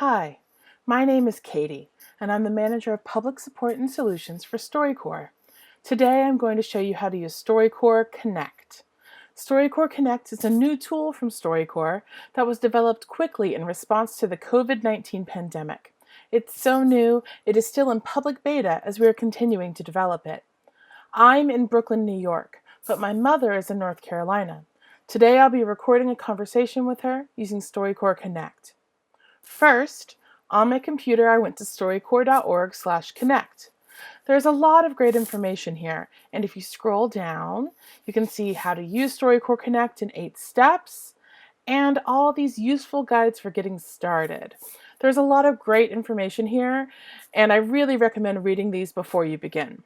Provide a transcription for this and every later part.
Hi, my name is Katie, and I'm the Manager of Public Support and Solutions for StoryCorps. Today I'm going to show you how to use StoryCorps Connect. StoryCorps Connect is a new tool from StoryCorps that was developed quickly in response to the COVID-19 pandemic. It's so new, it is still in public beta as we are continuing to develop it. I'm in Brooklyn, New York, but my mother is in North Carolina. Today I'll be recording a conversation with her using StoryCorps Connect. First, on my computer, I went to storycorps.org/connect. There's a lot of great information here, and if you scroll down, you can see how to use StoryCorps Connect in 8 steps, and all these useful guides for getting started. There's a lot of great information here, and I really recommend reading these before you begin.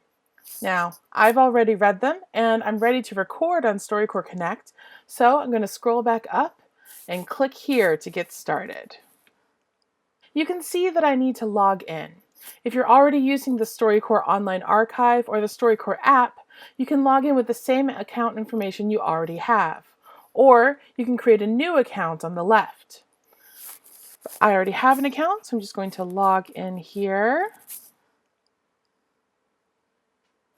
Now, I've already read them, and I'm ready to record on StoryCorps Connect, so I'm going to scroll back up and click here to get started. You can see that I need to log in. If you're already using the StoryCorps Online Archive or the StoryCorps app, you can log in with the same account information you already have. Or you can create a new account on the left. I already have an account, so I'm just going to log in here.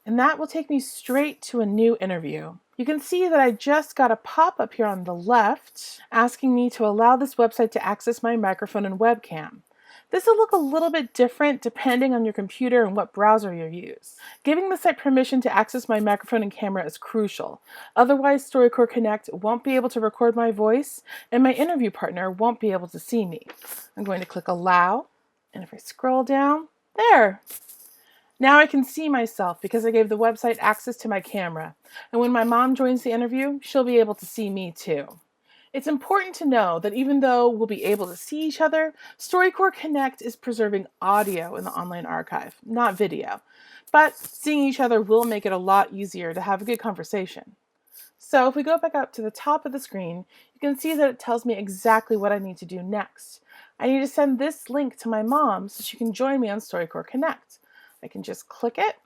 And that will take me straight to a new interview. You can see that I just got a pop-up here on the left asking me to allow this website to access my microphone and webcam. This will look a little bit different depending on your computer and what browser you use. Giving the site permission to access my microphone and camera is crucial. Otherwise, StoryCorps Connect won't be able to record my voice and my interview partner won't be able to see me. I'm going to click Allow, and if I scroll down, there! Now I can see myself because I gave the website access to my camera. And when my mom joins the interview, she'll be able to see me too. It's important to know that even though we'll be able to see each other, StoryCorps Connect is preserving audio in the online archive, not video. But seeing each other will make it a lot easier to have a good conversation. So if we go back up to the top of the screen, you can see that it tells me exactly what I need to do next. I need to send this link to my mom so she can join me on StoryCorps Connect. I can just click it,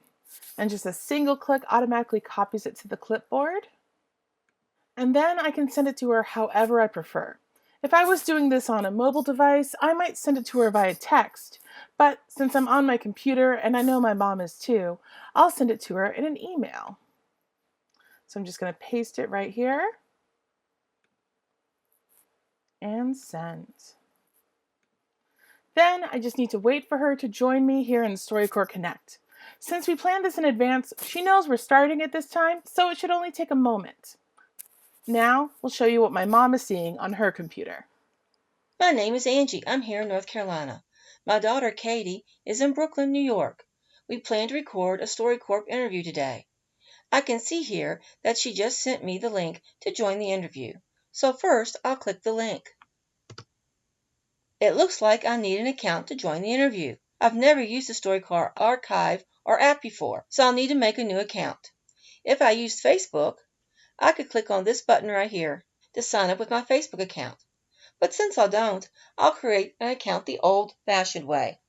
and just a single click automatically copies it to the clipboard. And then I can send it to her however I prefer. If I was doing this on a mobile device, I might send it to her via text. But since I'm on my computer, and I know my mom is too, I'll send it to her in an email. So I'm just going to paste it right here and send. Then I just need to wait for her to join me here in StoryCorps Connect. Since we planned this in advance, she knows we're starting at this time, so it should only take a moment. Now we'll show you what my mom is seeing on her computer. My name is Angie. I'm here in North Carolina. My daughter, Katie, is in Brooklyn, New York. We plan to record a StoryCorps interview today. I can see here that she just sent me the link to join the interview. So first, I'll click the link. It looks like I need an account to join the interview. I've never used the StoryCorps archive or app before, so I'll need to make a new account. If I used Facebook, I could click on this button right here to sign up with my Facebook account. But since I don't, I'll create an account the old-fashioned way.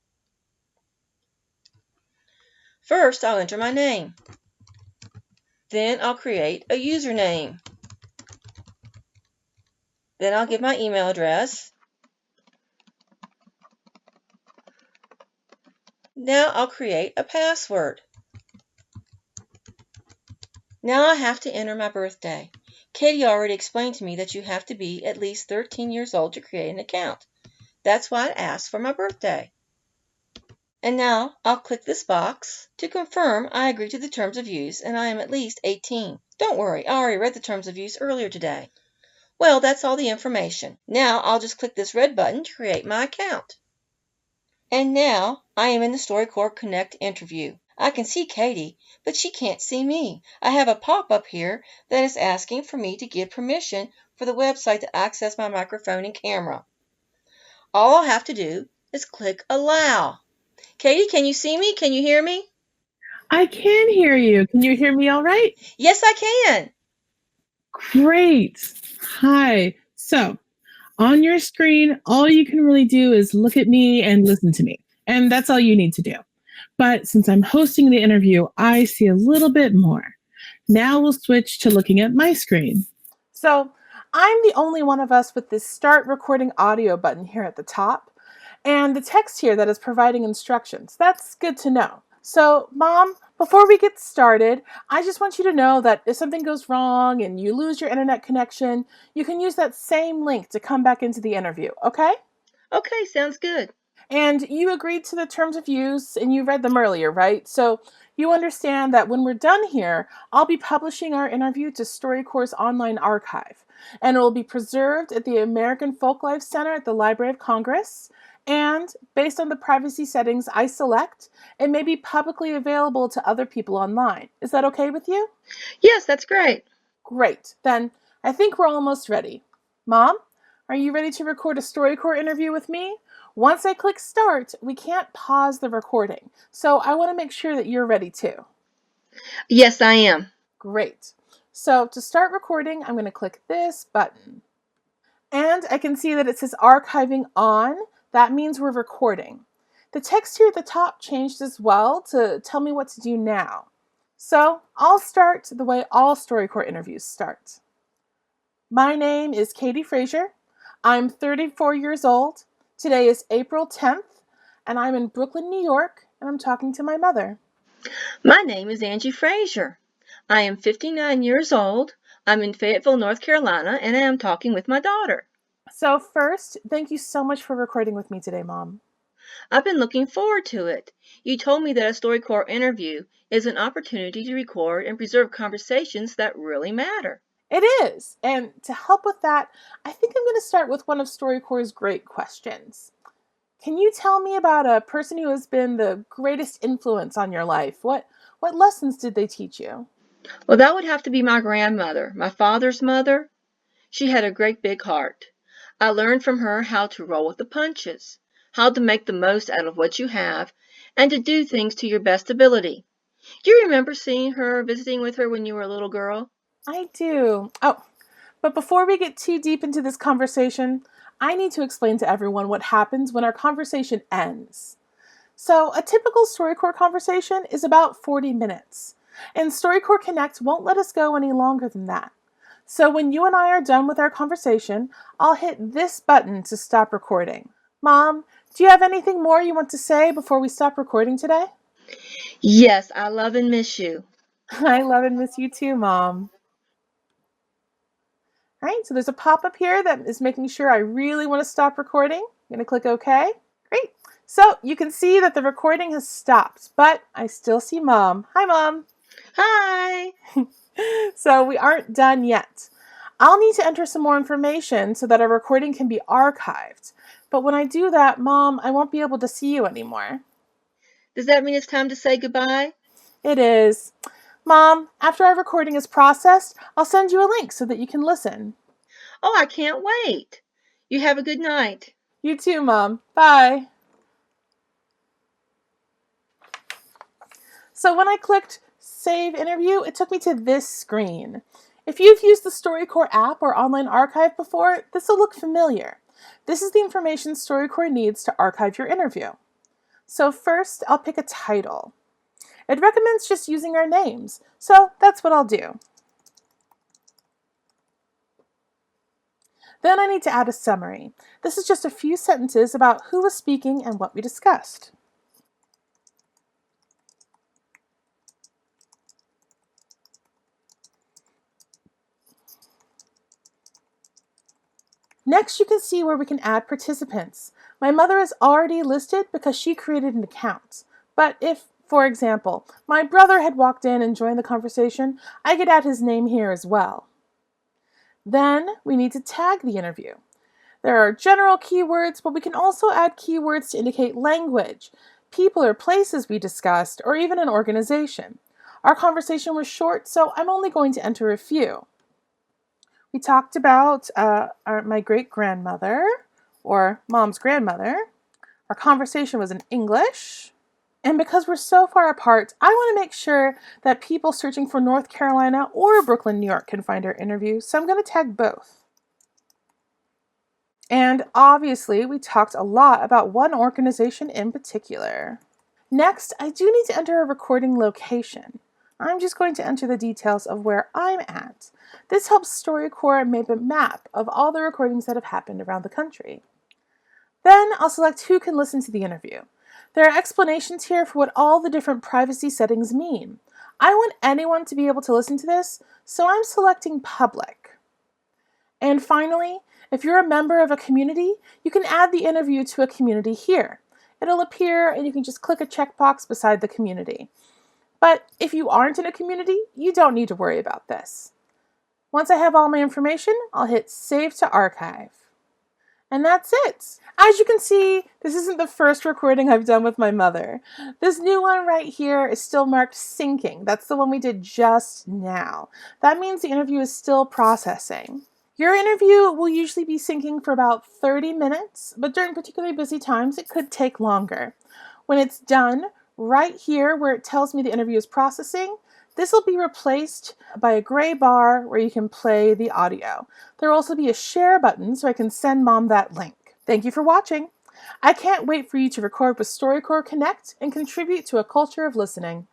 First, I'll enter my name. Then I'll create a username. Then I'll give my email address. Now I'll create a password. Now I have to enter my birthday. Katie already explained to me that you have to be at least 13 years old to create an account. That's why it asks for my birthday. And now I'll click this box to confirm I agree to the terms of use and I am at least 18. Don't worry, I already read the terms of use earlier today. Well, that's all the information. Now I'll just click this red button to create my account. And now I am in the StoryCorps Connect interview. I can see Katie, but she can't see me. I have a pop-up here that is asking for me to give permission for the website to access my microphone and camera. All I'll have to do is click Allow. Katie, can you see me? Can you hear me? I can hear you. Can you hear me all right? Yes, I can. Great. Hi. So, on your screen, all you can really do is look at me and listen to me. And that's all you need to do. But since I'm hosting the interview, I see a little bit more. Now we'll switch to looking at my screen. So I'm the only one of us with this Start Recording Audio button here at the top. and the text here that is providing instructions. That's good to know. So, Mom, before we get started, I just want you to know that if something goes wrong and you lose your internet connection, you can use that same link to come back into the interview, okay? Okay, sounds good. And you agreed to the terms of use and you read them earlier, right? So you understand that when we're done here, I'll be publishing our interview to StoryCorps' online archive. And it will be preserved at the American Folklife Center at the Library of Congress. And based on the privacy settings I select, it may be publicly available to other people online. Is that okay with you? Yes, that's great. Great. Then I think we're almost ready. Mom, are you ready to record a StoryCorps interview with me? Once I click start, we can't pause the recording. So I want to make sure that you're ready too. Yes, I am. Great. So to start recording, I'm going to click this button. And I can see that it says archiving on. That means we're recording. The text here at the top changed as well to tell me what to do now. So I'll start the way all StoryCorps interviews start. My name is Katie Frazier. I'm 34 years old. Today is April 10th, and I'm in Brooklyn, New York, and I'm talking to my mother. My name is Angie Frazier. I am 59 years old. I'm in Fayetteville, North Carolina, and I am talking with my daughter. So first, thank you so much for recording with me today, Mom. I've been looking forward to it. You told me that a StoryCorps interview is an opportunity to record and preserve conversations that really matter. It is, and to help with that, I think I'm going to start with one of StoryCorps' great questions. Can you tell me about a person who has been the greatest influence on your life? What lessons did they teach you? Well, that would have to be my grandmother, my father's mother. She had a great big heart. I learned from her how to roll with the punches, how to make the most out of what you have, and to do things to your best ability. Do you remember seeing her, visiting with her when you were a little girl? I do. Oh, but before we get too deep into this conversation, I need to explain to everyone what happens when our conversation ends. So, a typical StoryCorps conversation is about 40 minutes, and StoryCorps Connect won't let us go any longer than that. So, when you and I are done with our conversation, I'll hit this button to stop recording. Mom, do you have anything more you want to say before we stop recording today? Yes, I love and miss you. I love and miss you too, Mom. All right, so there's a pop-up here that is making sure I really want to stop recording. I'm going to click OK. Great. So you can see that the recording has stopped, but I still see Mom. Hi, Mom. Hi! So we aren't done yet. I'll need to enter some more information so that our recording can be archived. But when I do that, Mom, I won't be able to see you anymore. Does that mean it's time to say goodbye? It is. Mom, after our recording is processed, I'll send you a link so that you can listen. Oh, I can't wait. You have a good night. You too, Mom. Bye. So when I clicked Save Interview, it took me to this screen. If you've used the StoryCorps app or online archive before, this will look familiar. This is the information StoryCorps needs to archive your interview. So first, I'll pick a title. It recommends just using our names, so that's what I'll do. Then I need to add a summary. This is just a few sentences about who was speaking and what we discussed. Next, you can see where we can add participants. My mother is already listed because she created an account. But if, for example, my brother had walked in and joined the conversation, I could add his name here as well. Then we need to tag the interview. There are general keywords, but we can also add keywords to indicate language, people or places we discussed, or even an organization. Our conversation was short, so I'm only going to enter a few. We talked about my great-grandmother, or Mom's grandmother. Our conversation was in English. And because we're so far apart, I want to make sure that people searching for North Carolina or Brooklyn, New York can find our interview, so I'm going to tag both. And obviously, we talked a lot about one organization in particular. Next, I do need to enter a recording location. I'm just going to enter the details of where I'm at. This helps StoryCorps make a map of all the recordings that have happened around the country. Then I'll select who can listen to the interview. There are explanations here for what all the different privacy settings mean. I want anyone to be able to listen to this, so I'm selecting public. And finally, if you're a member of a community, you can add the interview to a community here. It'll appear and you can just click a checkbox beside the community. But if you aren't in a community, you don't need to worry about this. Once I have all my information, I'll hit Save to Archive. And that's it. As you can see, this isn't the first recording I've done with my mother. This new one right here is still marked syncing. That's the one we did just now. That means the interview is still processing. Your interview will usually be syncing for about 30 minutes, but during particularly busy times, it could take longer. When it's done, right here where it tells me the interview is processing, this will be replaced by a gray bar where you can play the audio. There will also be a share button so I can send Mom that link. Thank you for watching. I can't wait for you to record with StoryCorps Connect and contribute to a culture of listening.